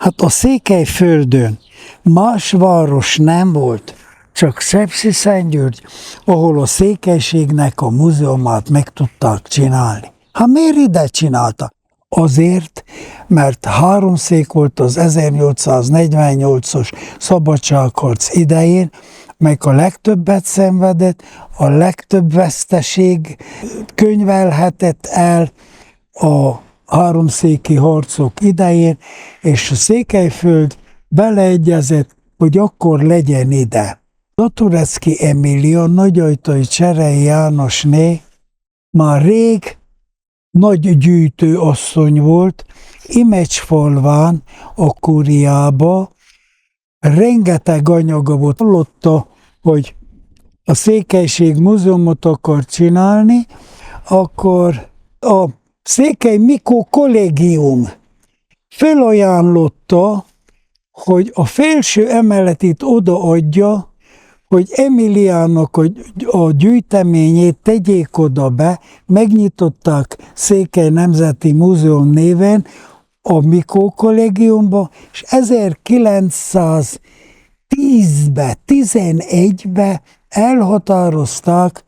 Hát a Székelyföldön más város nem volt, csak Sepsiszentgyörgy, ahol a székelységnek a múzeumát meg tudták csinálni. Hát miért ide csinálta? Azért, mert háromszék volt az 1848-as szabadságharc idején, meg a legtöbbet szenvedett, a legtöbb veszteség könyvelhetett el a háromszéki harcok idején, és a Székelyföld beleegyezett, hogy akkor legyen ide. Zaturecki Emília, Nagyajtai Cserei Jánosné már rég nagy gyűjtő asszony volt, Imecsfalván, a Kuriába, rengeteg anyaga volt. Hallotta, hogy a Székelység múzeumot akar csinálni, akkor a Székely Mikó kollégium felajánlotta, hogy a felső emeletét odaadja, hogy Emiliának a gyűjteményét tegyék oda be, megnyitották Székely Nemzeti Múzeum néven a Mikó kollégiumba, és 1910-ben, 11-ben elhatározták,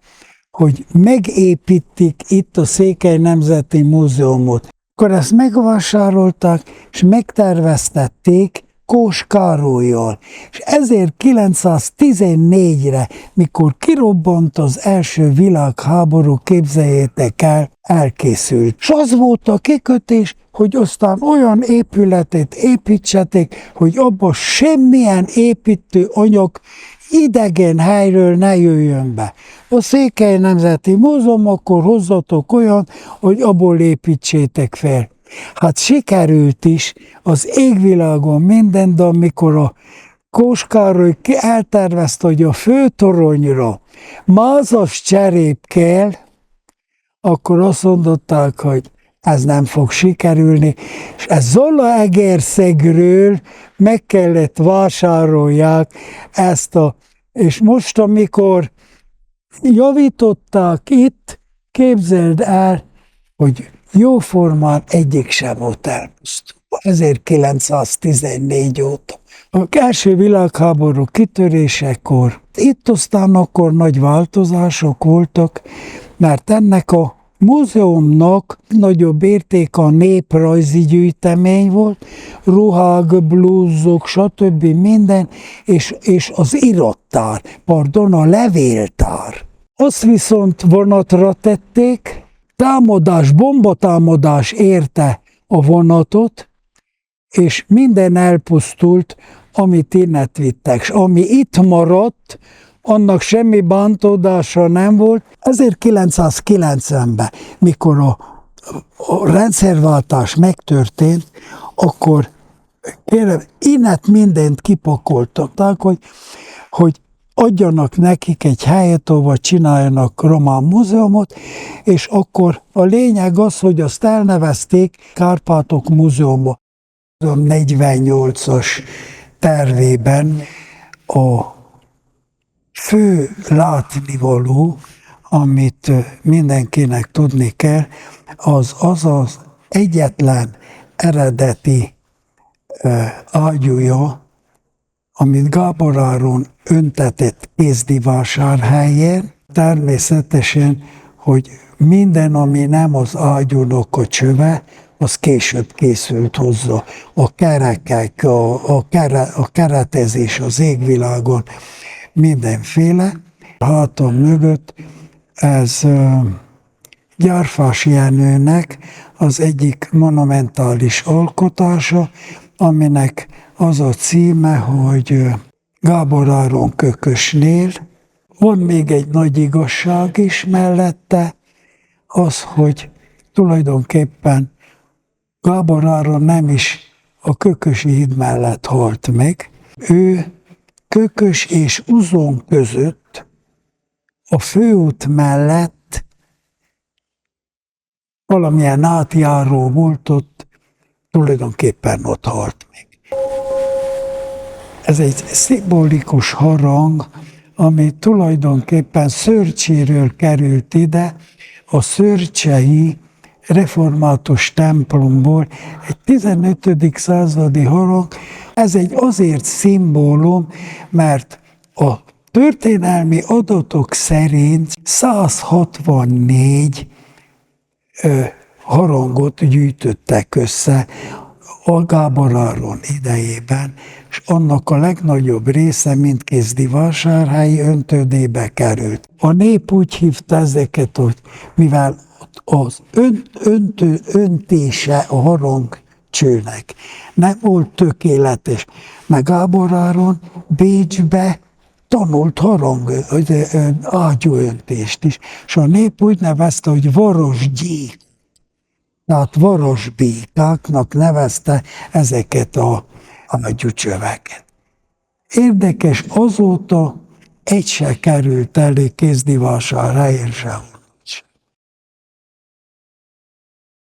hogy megépítik itt a Székely Nemzeti Múzeumot. Akkor ezt megvásárolták, és megterveztették Kós Károllyal. És 1914-re, mikor kirobbant az első világháború, képzeljétek el, elkészült. És az volt a kikötés, hogy aztán olyan épületet építsetek, hogy abba semmilyen építő anyag idegen helyről ne jöjjön be. A Székely Nemzeti Múzeum akkor hozzatok olyan, hogy abból építsétek fel. Hát sikerült is az égvilágon minden, de amikor a Kós Károly eltervezte, hogy a főtoronyra mázas cserép kell, akkor azt mondották, hogy ez nem fog sikerülni, és ez Zalaegerszegről meg kellett vásárolják ezt és most, amikor javították itt, képzeld el, hogy jóformán egyik sem volt elpusztulva. 1914 óta. A első világháború kitörésekor, itt aztán akkor nagy változások voltak, mert ennek a múzeumnak nagyobb érték a néprajzi gyűjtemény volt, ruhák, blúzok, stb. Minden, és az irattár, a levéltár. Azt viszont vonatra tették, bombatámadás érte a vonatot, és minden elpusztult, amit innen vittek. És ami itt maradt, annak semmi bántódása nem volt. 1990-ben, mikor a rendszerváltás megtörtént, akkor kérem, innen mindent kipakoltatták, hogy adjanak nekik egy helyet, ahol csináljanak román múzeumot, és akkor a lényeg az, hogy azt elnevezték Kárpátok Múzeumot. A 48-as tervében a fő látnivaló, amit mindenkinek tudni kell, az egyetlen eredeti ágyúja, amit Gábor Áron öntetett Kézdivásárhelyen, természetesen, hogy minden, ami nem az ágyúnak a csöve, az később készült hozzá. A kerekek, a keretezés az égvilágon, mindenféle. Hátam mögött ez Gyárfás Jenőnek az egyik monumentális alkotása, aminek az a címe, hogy Gábor Áron Kökösnél. Van még egy nagy igazság is mellette, az, hogy tulajdonképpen Gábor Áron nem is a Kökösi híd mellett halt meg. Ő Kökös és Uzon között a főút mellett valamilyen átjáró volt ott, tulajdonképpen ott halt meg. Ez egy szimbolikus harang, ami tulajdonképpen Szörcséről került ide, a szörcsei református templomból, egy 15. századi harang. Ez egy azért szimbólum, mert a történelmi adatok szerint 164 harangot gyűjtöttek össze a Gábor Áron idejében, és annak a legnagyobb része Mindkézdivásárhelyi öntődébe került. A nép úgy hívta ezeket, hogy mivel az öntése a harangcsőnek nem volt tökéletes, meg Gábor Áron Bécsbe tanult ágyúöntést is, és a nép úgy nevezte, hogy varosgyék. Tehát varosbékáknak nevezte ezeket a ágyúcsöveket. Érdekes, azóta egy se került elő Kézdivásárhelyen sehol.